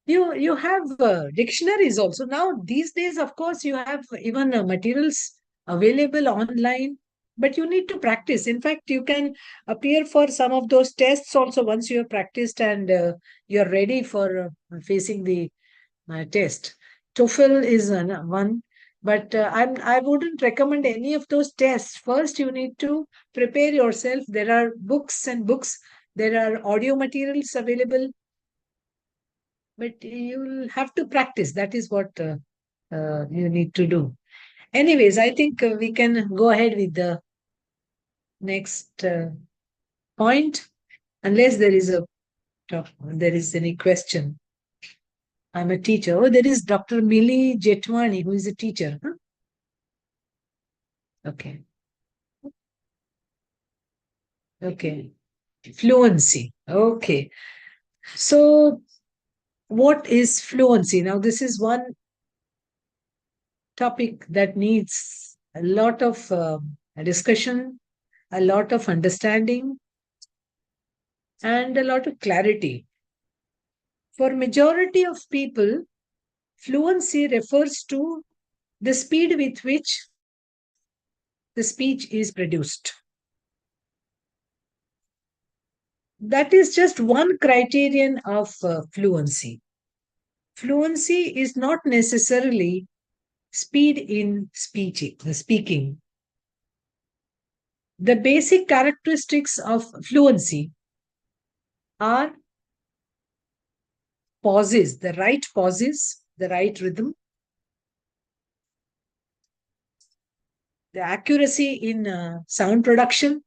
You have dictionaries also. Now, these days, of course, you have even materials available online, but you need to practice. In fact, you can appear for some of those tests also once you have practiced and you're ready for facing the test. TOEFL is one, but I wouldn't recommend any of those tests. First, you need to prepare yourself. There are books and books. There are audio materials available, but you'll have to practice. That is what you need to do. Anyways, I think we can go ahead with the next point, unless there is any question. I'm a teacher. Oh, there is Dr. Mili Jetwani, who is a teacher. Huh? Okay. Okay. Fluency. Okay. So, what is fluency? Now, this is one topic that needs a lot of discussion, a lot of understanding, and a lot of clarity. For majority of people, fluency refers to the speed with which the speech is produced. That is just one criterion of fluency. Fluency is not necessarily speed in speaking. The basic characteristics of fluency are pauses, the right rhythm, the accuracy in sound production,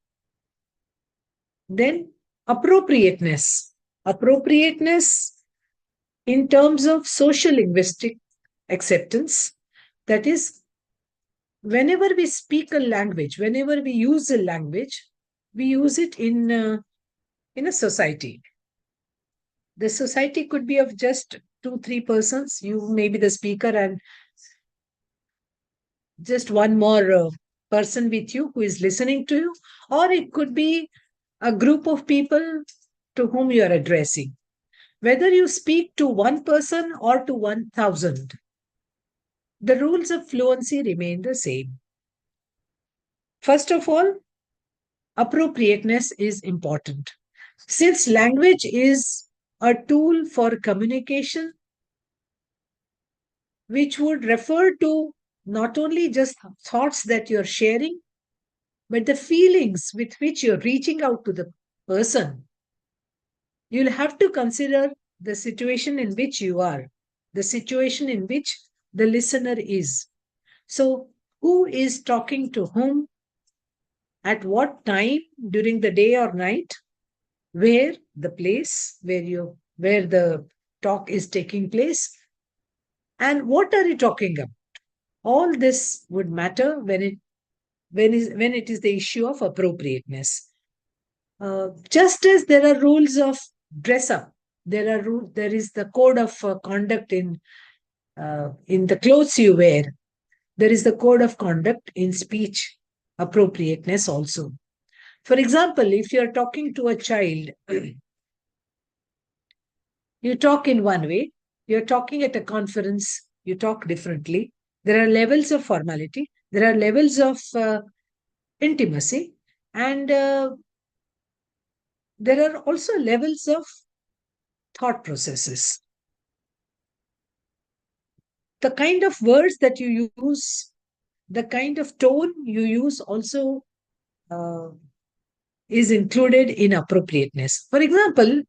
then appropriateness. Appropriateness in terms of social linguistic acceptance. That is, whenever we speak a language, whenever we use a language, we use it in a society. The society could be of just 2, 3 persons. You may be the speaker and just one more person with you who is listening to you, or it could be a group of people to whom you are addressing. Whether you speak to one person or to 1,000, the rules of fluency remain the same. First of all, appropriateness is important. Since language is a tool for communication, which would refer to not only just thoughts that you're sharing, but the feelings with which you're reaching out to the person, you'll have to consider the situation in which you are, the situation in which the listener is. So, who is talking to whom, at what time during the day or night, where the place where the talk is taking place, and what are you talking about? All this would matter when it is the issue of appropriateness. Just as there are rules of dress up, there is the code of conduct in the clothes you wear. There is the code of conduct in speech appropriateness also. For example, if you are talking to a child, you talk in one way. You're talking at a conference, you talk differently. There are levels of formality. There are levels of intimacy, and there are also levels of thought processes. The kind of words that you use, the kind of tone you use also uh, is included in appropriateness. For example,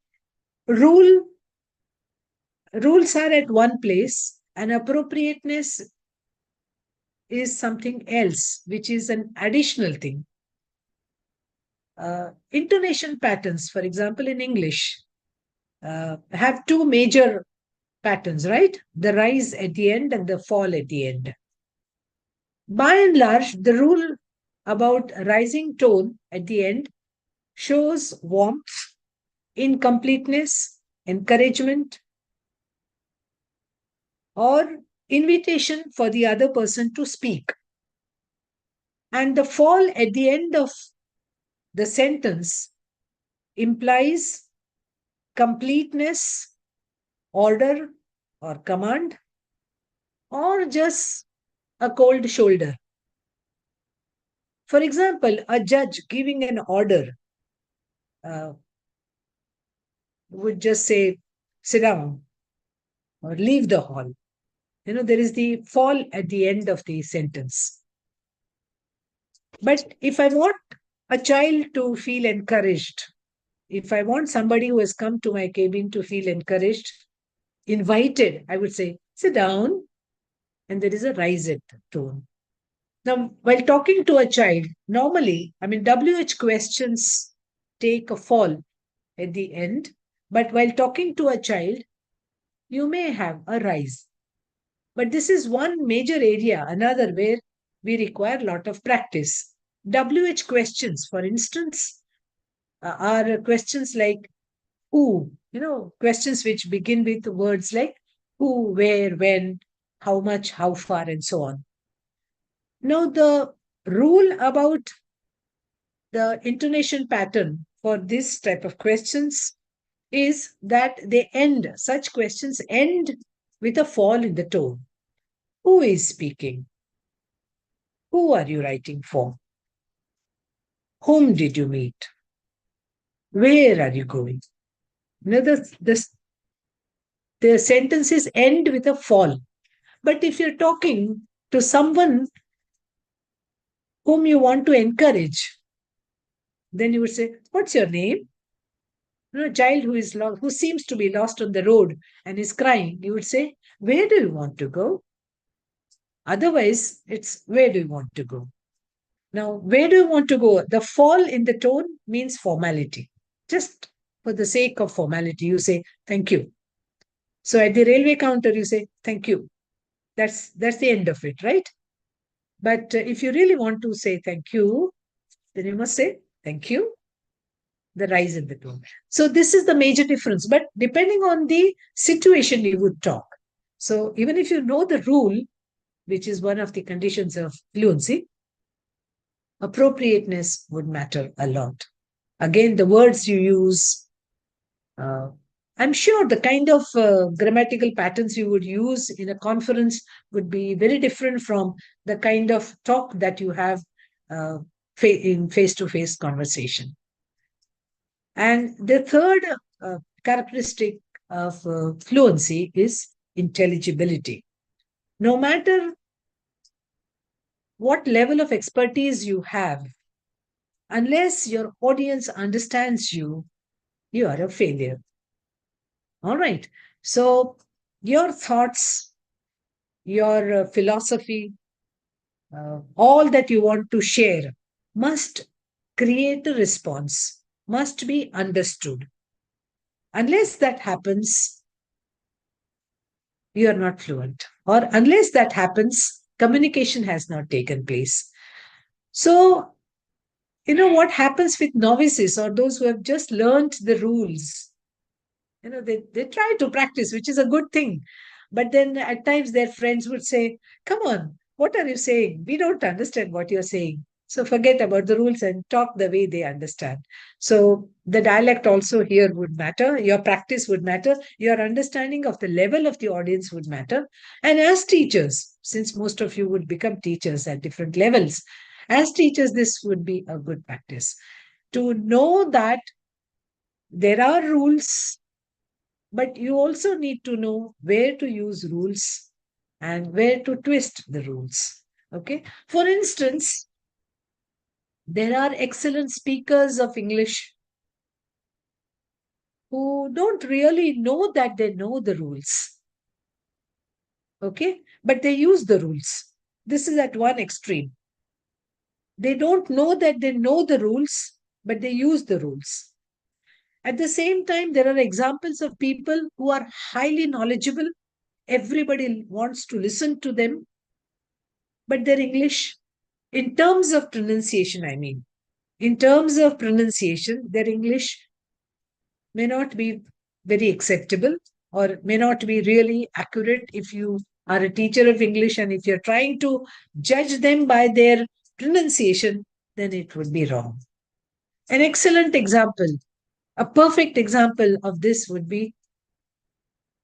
rule rules are at one place, and appropriateness is something else, which is an additional thing. Intonation patterns, for example, in English, have two major patterns, right? The rise at the end and the fall at the end. By and large, the rule about rising tone at the end shows warmth, incompleteness, encouragement, or invitation for the other person to speak. And the fall at the end of the sentence implies completeness, order, or command, or just a cold shoulder. For example, a judge giving an order uh, would just say, sit down or leave the hall. There is the fall at the end of the sentence. But if I want a child to feel encouraged, if I want somebody who has come to my cabin to feel encouraged, invited, I would say, sit down, and there is a rise tone. Now, while talking to a child, normally, WH questions take a fall at the end, but while talking to a child, you may have a rise. But this is one major area, another where we require a lot of practice. WH questions, for instance, are questions like who, questions which begin with words like who, where, when, how much, how far, and so on. Now, the rule about the intonation pattern for this type of questions is that such questions end with a fall in the tone. Who is speaking? Who are you writing for? Whom did you meet? Where are you going? The sentences end with a fall. But if you're talking to someone whom you want to encourage, then you would say, what's your name? A child who seems to be lost on the road and is crying, you would say, where do you want to go? Otherwise, it's where do you want to go? Now, where do you want to go? The fall in the tone means formality. Just for the sake of formality, you say, thank you. So at the railway counter, you say, thank you. That's the end of it, right? But if you really want to say thank you, then you must say, thank you, the rise in the tone. So this is the major difference. But depending on the situation, you would talk. So even if you know the rule, which is one of the conditions of fluency, appropriateness would matter a lot. Again, the words you use, I'm sure the kind of grammatical patterns you would use in a conference would be very different from the kind of talk that you have in face-to-face conversation. And the third characteristic of fluency is intelligibility. No matter what level of expertise you have, unless your audience understands you, you are a failure. All right. So your thoughts, your philosophy, all that you want to share must create a response, must be understood. Unless that happens, you are not fluent. Or unless that happens, communication has not taken place. So, what happens with novices or those who have just learned the rules? They try to practice, which is a good thing. But then at times their friends would say, come on, what are you saying? We don't understand what you're saying. So forget about the rules and talk the way they understand. So the dialect also here would matter. Your practice would matter. Your understanding of the level of the audience would matter. And as teachers, since most of you would become teachers at different levels, as teachers, this would be a good practice. To know that there are rules, but you also need to know where to use rules and where to twist the rules. Okay. For instance, there are excellent speakers of English who don't really know that they know the rules. Okay. But they use the rules. This is at one extreme. They don't know that they know the rules, but they use the rules. At the same time, there are examples of people who are highly knowledgeable. Everybody wants to listen to them, but their English, in terms of pronunciation, their English may not be very acceptable or may not be really accurate. If you are a teacher of English and if you're trying to judge them by their pronunciation, then it would be wrong. An excellent example, A perfect example of this would be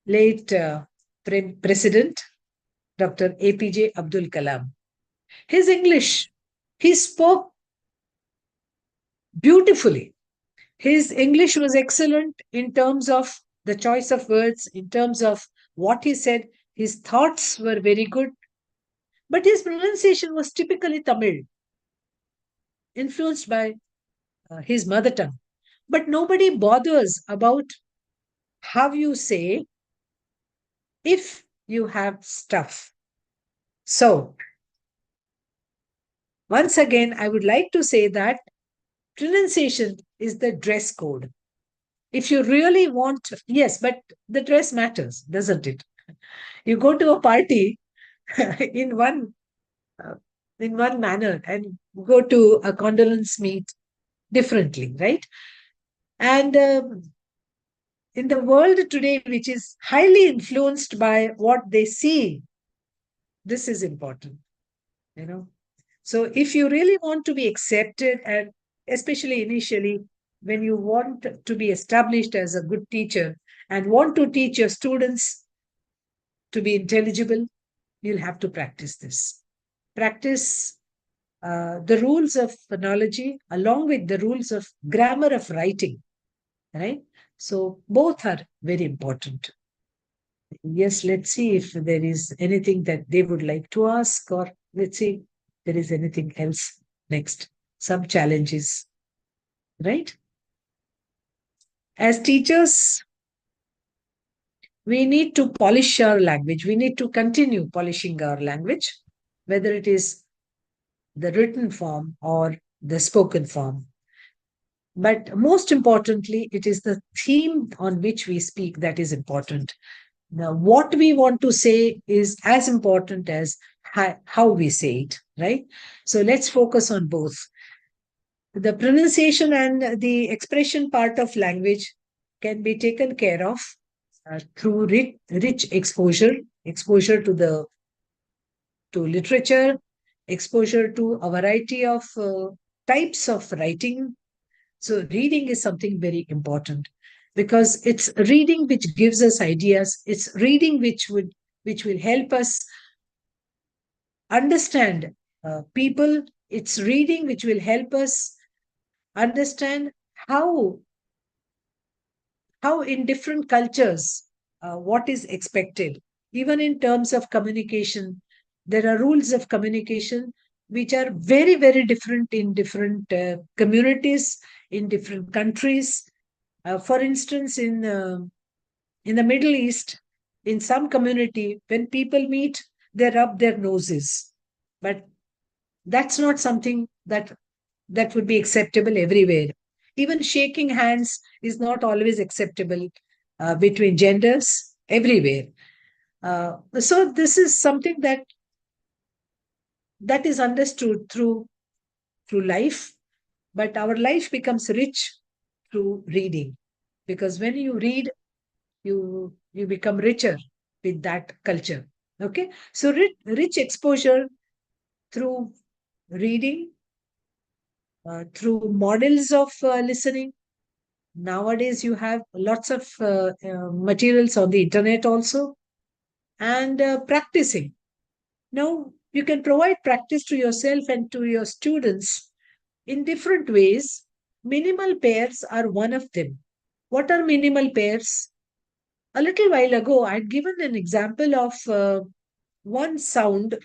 late President Dr. APJ Abdul Kalam. His English, he spoke beautifully. His English was excellent in terms of the choice of words, in terms of what he said. His thoughts were very good, but his pronunciation was typically Tamil, influenced by his mother tongue. But nobody bothers about how you say if you have stuff. So, once again, I would like to say that pronunciation is the dress code. If you really want, yes, but the dress matters, doesn't it? You go to a party in one uh, in one manner and go to a condolence meet differently, right? And in the world today, which is highly influenced by what they see, this is important, you know. So if you really want to be accepted, and especially initially, when you want to be established as a good teacher and want to teach your students to be intelligible, you'll have to practice this. Practice the rules of phonology along with the rules of grammar of writing, right? So both are very important. Yes, let's see if there is anything that they would like to ask, or let's see if there is anything else next. Some challenges, right? As teachers, we need to polish our language. We need to continue polishing our language, whether it is the written form or the spoken form. But most importantly, it is the theme on which we speak that is important. Now, what we want to say is as important as how we say it, right? So let's focus on both. The pronunciation and the expression part of language can be taken care of through rich exposure to literature, exposure to a variety of types of writing. So reading is something very important because it's reading which gives us ideas. It's reading which will help us understand people. It's reading which will help us understand how how in different cultures what is expected. Even in terms of communication, there are rules of communication which are very very different in different communities, in different countries. For instance, in the Middle East, in some community, when people meet, they rub their noses. But that's not something that would be acceptable everywhere. Even shaking hands is not always acceptable between genders everywhere. So this is something that is understood through life, but our life becomes rich through reading, because when you read, you become richer with that culture. Okay, so rich exposure through reading, through models of listening. Nowadays you have lots of materials on the internet also, and practicing. Now you can provide practice to yourself and to your students in different ways. Minimal pairs are one of them. What are minimal pairs? A little while ago, I'd given an example of one sound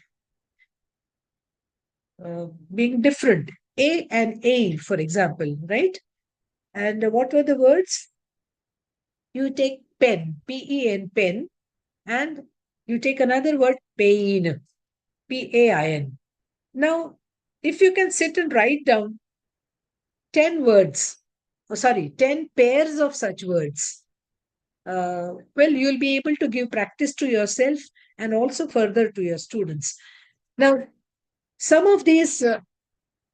being different. A and A, for example, right? And what were the words? You take pen, P-E-N, pen, and you take another word, pain, P-A-I-N. Now, if you can sit and write down 10 words, 10 pairs of such words, well, you'll be able to give practice to yourself and also further to your students. Now, some of these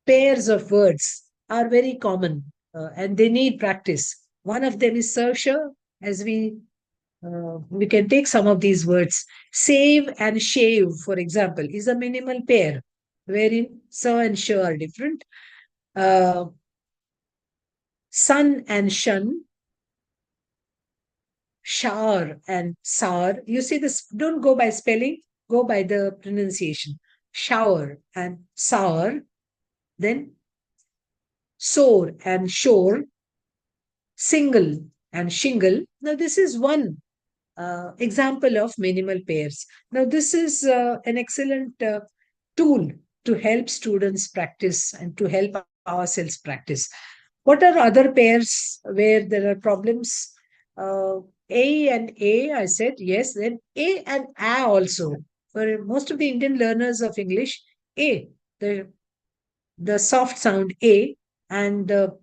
pairs of words are very common and they need practice. One of them is sersha, as we can take some of these words. Save and shave, for example, is a minimal pair, wherein sa and sh are different. Sun and shun shower and sour. You see this, don't go by spelling, go by the pronunciation. Shower and sour, then sore and shore, single and shingle. Now, this is one example of minimal pairs. Now, this is an excellent tool to help students practice and to help ourselves practice. What are other pairs where there are problems? A and A, I said, yes. Then A and A also. For most of the Indian learners of English, A, the soft sound A, and the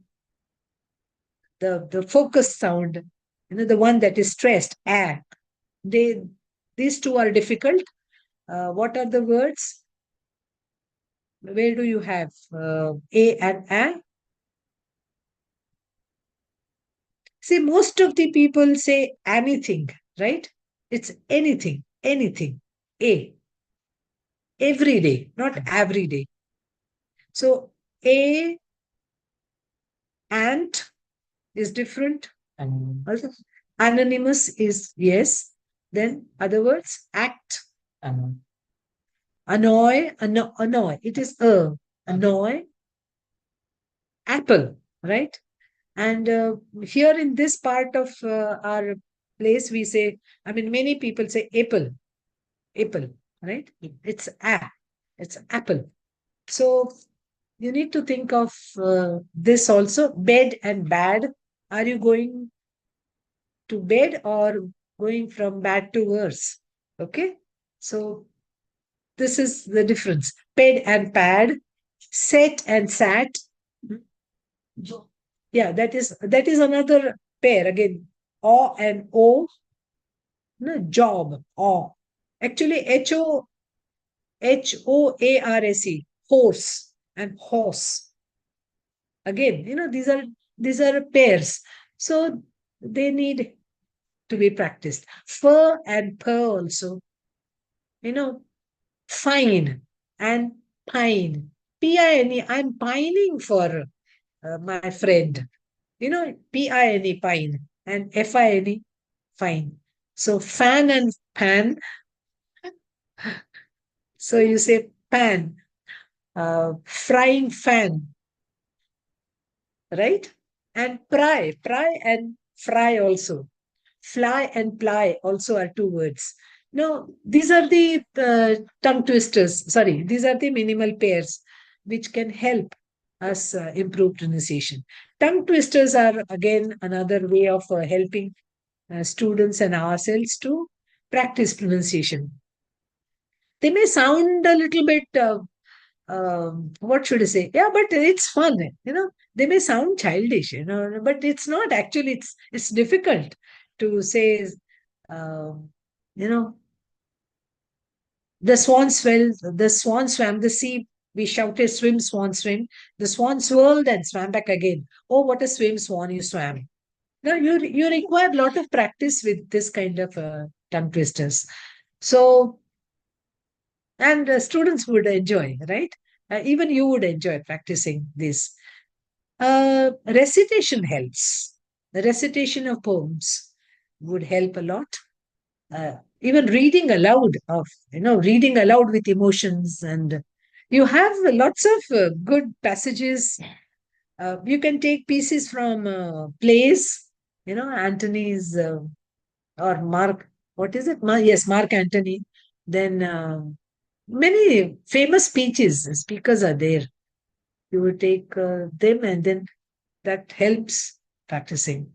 focus sound, the one that is stressed, A. These two are difficult. What are the words? Where do you have A and A? See, most of the people say anything, right? It's anything, anything. A. Every day, not every day. So A, ant is different. Also, anonymous is yes. Then other words, act. Annoy, annoy. It is annoy. Apple, right? And here in this part of our place, we say, I mean, many people say apple, apple, right? It's it's apple. So you need to think of this also. Bed and bad. Are you going to bed or going from bad to worse? Okay. So this is the difference. Bed and pad, set and sat. Yeah, that is another pair again. O and O, no, job, O. Actually, HOARSE, horse and horse. Again, these are pairs. So they need to be practiced. Fur and purr also. Fine and pine. Pine. I'm pining for my friend. Pine, pine, and fine, fine. So fan and pan. So you say pan, frying fan, right? And pry and fry also. Fly and ply also are two words. No, these are the tongue twisters. Sorry, these are the minimal pairs which can help us improve pronunciation. Tongue twisters are again another way of helping students and ourselves to practice pronunciation. They may sound a little bit, what should I say? Yeah, but it's fun. They may sound childish, but it's not actually. It's difficult to say. Um, you know, the swan swelled, the swan swam the sea. We shouted, "Swim, swan, swim!" The swan swirled and swam back again. Oh, what a swim, swan! You swam. Now you require a lot of practice with this kind of tongue twisters. So, and students would enjoy, right? Even you would enjoy practicing this. Recitation helps. The recitation of poems would help a lot. Even reading aloud reading aloud with emotions, and you have lots of good passages. You can take pieces from plays, Antony's or Mark. What is it? Yes, Mark Antony. Then many famous speakers are there. You will take them, and then that helps practicing.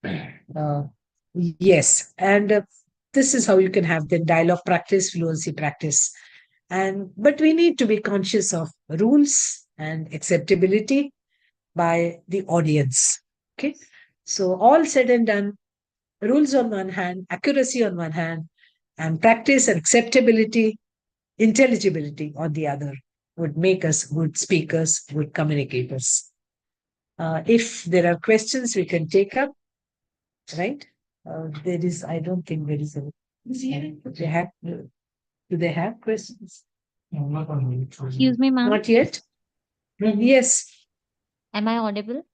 Uh, yes, and this is how you can have the dialogue practice, fluency practice. But we need to be conscious of rules and acceptability by the audience. Okay, so all said and done, rules on one hand, accuracy on one hand, and practice and acceptability, intelligibility on the other would make us good speakers, good communicators. If there are questions, we can take up, right? There is, I don't think there is a. Do they have questions? Excuse me, ma'am. Not yet. Yes. Am I audible?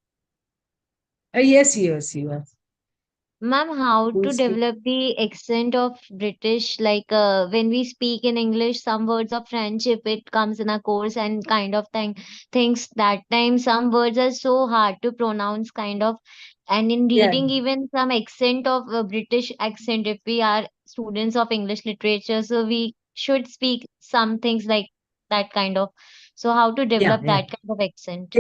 Yes, yes, you are. Ma'am, how to Who's speaking? develop the accent of British? Like when we speak in English, some words of French, if it comes in a course and kind of things that time, some words are so hard to pronounce, kind of. And in Yeah, reading, even some accent of British accent, if we are students of English literature, so we should speak some things like that kind of. So how to yeah, develop yeah. that kind of accent?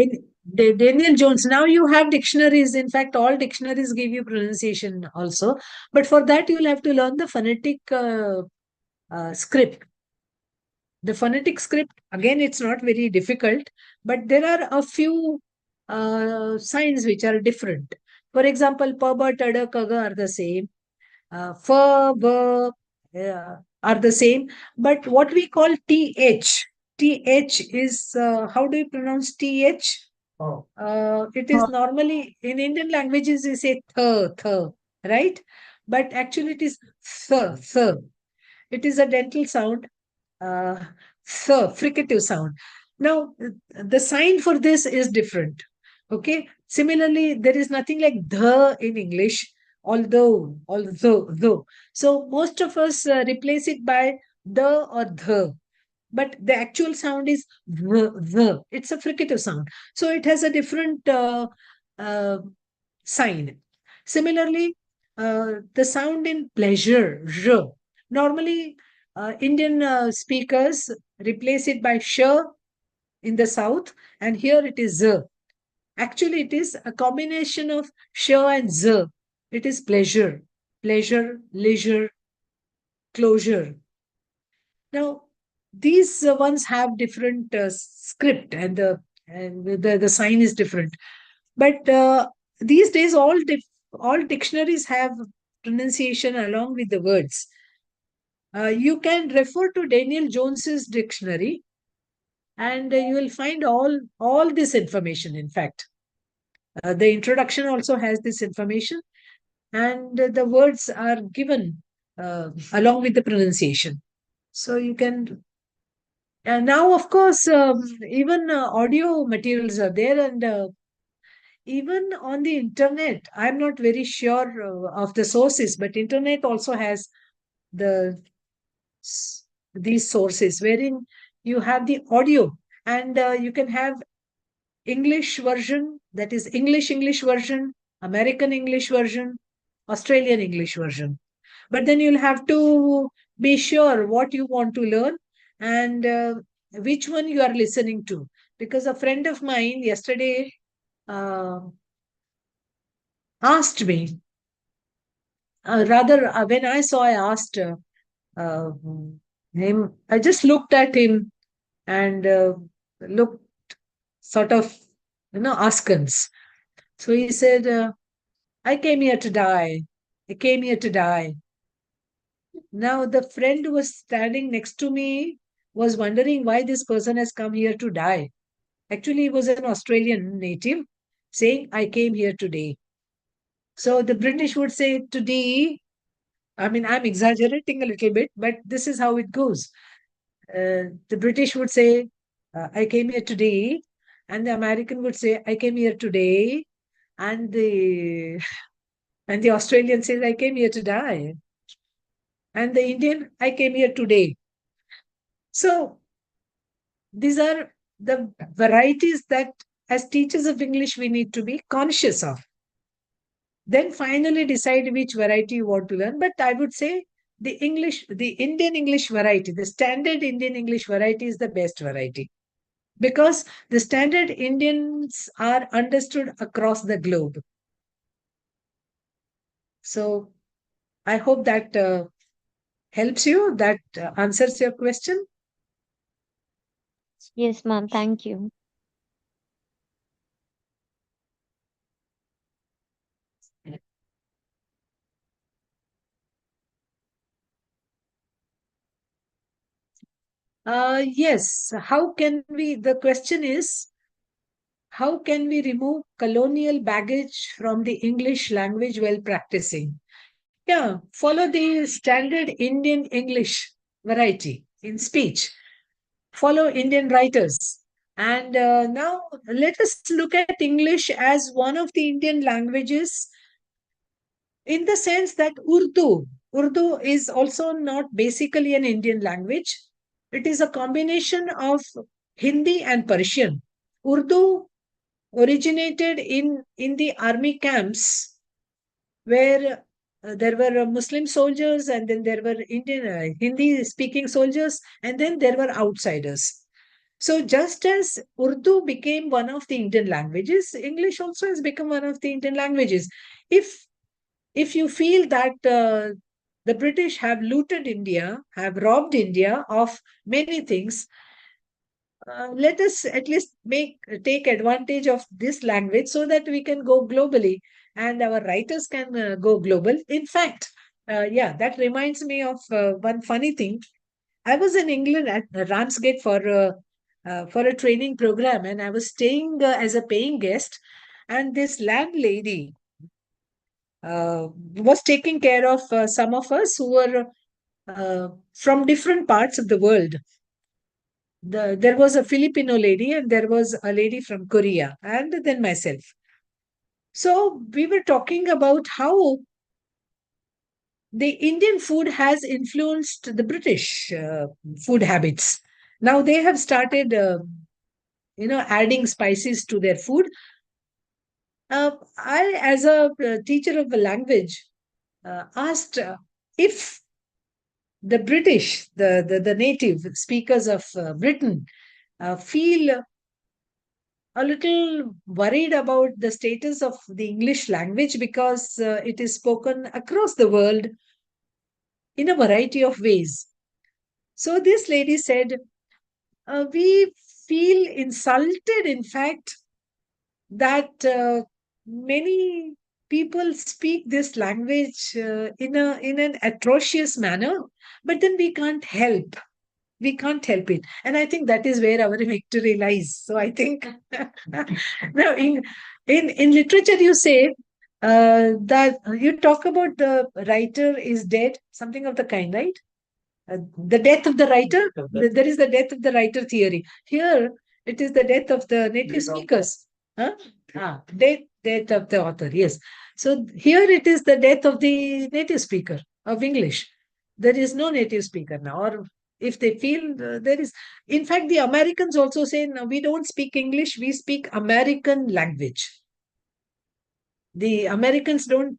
Daniel Jones. Now you have dictionaries. In fact, all dictionaries give you pronunciation also. But for that, you'll have to learn the phonetic script. The phonetic script, again, it's not very difficult, but there are a few signs which are different. For example, pa, ba, ta, da, ka, ga are the same. Fa, ba are the same. But what we call th is, how do you pronounce th? It is normally in Indian languages, we say right? But actually, it is th. It is a dental sound, uh, fricative sound. Now, the sign for this is different. Okay. Similarly, there is nothing like the in English, though. So most of us replace it by the or the, but the actual sound is the. It's a fricative sound. So it has a different uh, sign. Similarly, the sound in pleasure, r. Normally, Indian speakers replace it by sh in the south, and here it is z. Actually, it is a combination of sh and z. It is pleasure, leisure, closure. Now, these ones have different script, and the sign is different. But these days, all dictionaries have pronunciation along with the words. You can refer to Daniel Jones's dictionary, and you will find all this information. In fact, the introduction also has this information, and the words are given along with the pronunciation. So you can. And now, of course, even audio materials are there, and even on the internet. I'm not very sure of the sources, but internet also has the these sources wherein you have the audio, and you can have English version, that is English version, American English version, Australian English version. But then you'll have to be sure what you want to learn, and which one you are listening to. Because a friend of mine yesterday uh, asked me, when I saw, I asked uh, him, I just looked at him and looked sort of, askance. So he said, I came here to die. I came here to die. Now, the friend who was standing next to me was wondering why this person has come here to die. Actually, he was an Australian native saying, I came here today. So the British would say, today. I mean, I'm exaggerating a little bit, but this is how it goes. The British would say, I came here today. And the American would say, I came here today. And the Australian says, I came here to die. And the Indian, I came here today. So these are the varieties that, as teachers of English, we need to be conscious of. Then finally decide which variety you want to learn. But I would say the Indian English variety, the standard Indian English variety is the best variety, because the standard Indians are understood across the globe. So I hope that helps you, that answers your question. Yes, ma'am. Thank you. Yes. The question is, how can we remove colonial baggage from the English language while practicing? Yeah, follow the standard Indian English variety in speech. Follow Indian writers. And now let us look at English as one of the Indian languages in the sense that Urdu is also not basically an Indian language. It is a combination of Hindi and Persian. Urdu originated in the army camps where there were Muslim soldiers, and then there were Indian Hindi speaking soldiers, and then there were outsiders. So just as Urdu became one of the Indian languages, English also has become one of the Indian languages. If you feel that the British have looted India, have robbed India of many things, let us at least take advantage of this language so that we can go globally and our writers can go global. In fact, yeah, that reminds me of one funny thing. I was in England at Ramsgate for a training program, and I was staying as a paying guest, and this landlady was taking care of some of us who were from different parts of the world. There was a Filipino lady, and there was a lady from Korea, and then myself. So we were talking about how the Indian food has influenced the British food habits. Now they have started, adding spices to their food. I, as a teacher of the language, asked if the British, the native speakers of Britain, feel a little worried about the status of the English language because it is spoken across the world in a variety of ways. So this lady said, we feel insulted, in fact, that many people speak this language in an atrocious manner, but then we can't help it. And I think that is where our victory lies. So I think now in literature you say that you talk about the writer is dead, something of the kind, right? The death of the writer. There is the death of the writer theory. Here it is the death of the native speakers. Huh? Death of the author. Yes. So here it is the death of the native speaker of English. There is no native speaker now, or if they feel there is. In fact, the Americans also say, no, we don't speak English, we speak American language. The Americans don't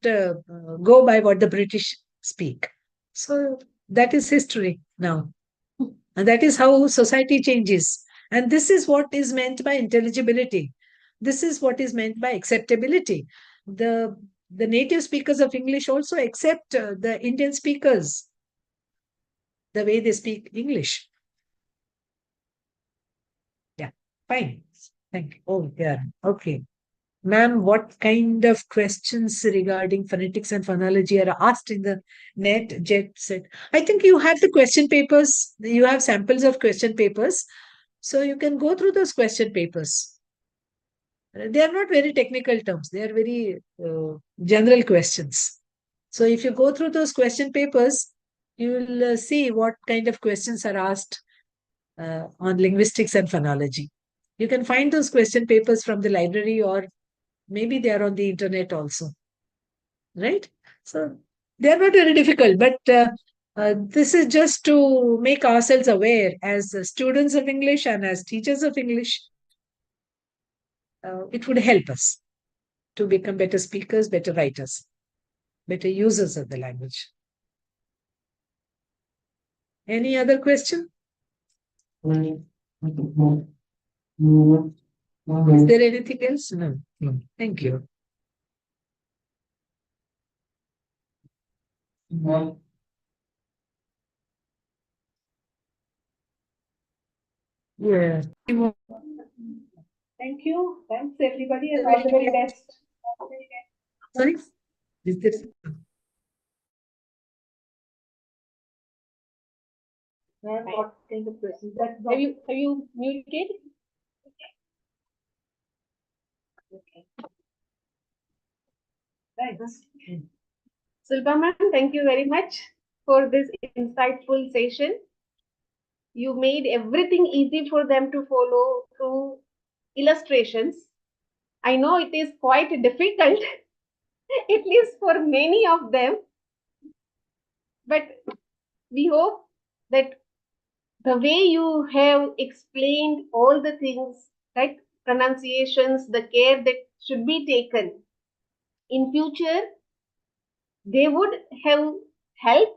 go by what the British speak. So that is history now. And that is how society changes. And this is what is meant by intelligibility. This is what is meant by acceptability. The native speakers of English also accept the Indian speakers, the way they speak English. Yeah, fine. Thank you. Oh, yeah. Okay. Ma'am, what kind of questions regarding phonetics and phonology are asked in the net jet set? I think you have the question papers. You have samples of question papers. So you can go through those question papers. They are not very technical terms. They are very general questions. So if you go through those question papers, you will see what kind of questions are asked on linguistics and phonology. You can find those question papers from the library, or maybe they are on the internet also, right? So they are not very difficult, but this is just to make ourselves aware as students of English and as teachers of English. It would help us to become better speakers, better writers, better users of the language. Any other question? Is there anything else? No. No. Thank you. Yeah. Thank you. Thanks, everybody, and all the very best. Sorry? Is this? What kind of questions? Have you muted? Okay. Thanks. Silpa ma'am, thank you very much for this insightful session. You made everything easy for them to follow through illustrations. I know it is quite difficult at least for many of them. But we hope that the way you have explained all the things, right? Pronunciations, the care that should be taken in future, they would have help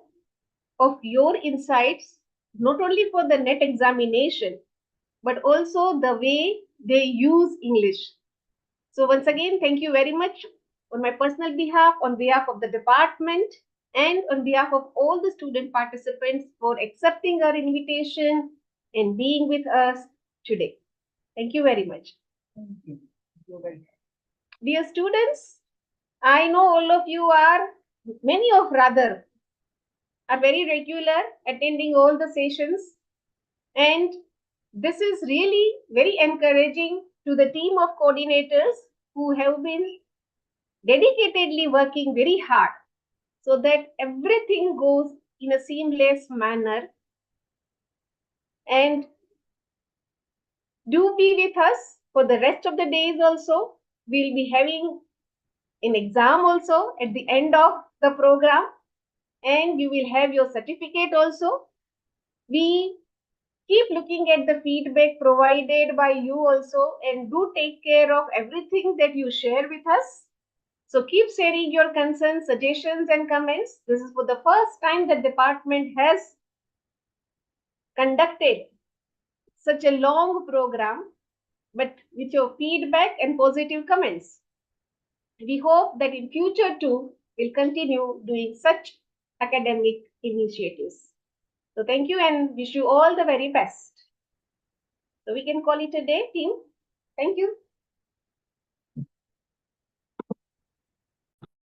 of your insights, not only for the net examination, but also the way they use English. So once again, thank you very much on my personal behalf, on behalf of the department, and on behalf of all the student participants for accepting our invitation and being with us today. Thank you very much. Thank you. You're welcome. Dear students, I know all of you are, many of rather, are very regular, attending all the sessions, and this is really very encouraging to the team of coordinators who have been dedicatedly working very hard so that everything goes in a seamless manner. And do be with us for the rest of the days also. We'll be having an exam also at the end of the program, and you will have your certificate also. We keep looking at the feedback provided by you also, and do take care of everything that you share with us. So keep sharing your concerns, suggestions, and comments. This is for the first time that the department has conducted such a long program, but with your feedback and positive comments. We hope that in future too, we'll continue doing such academic initiatives. So thank you and wish you all the very best. So we can call it a day, team. Thank you.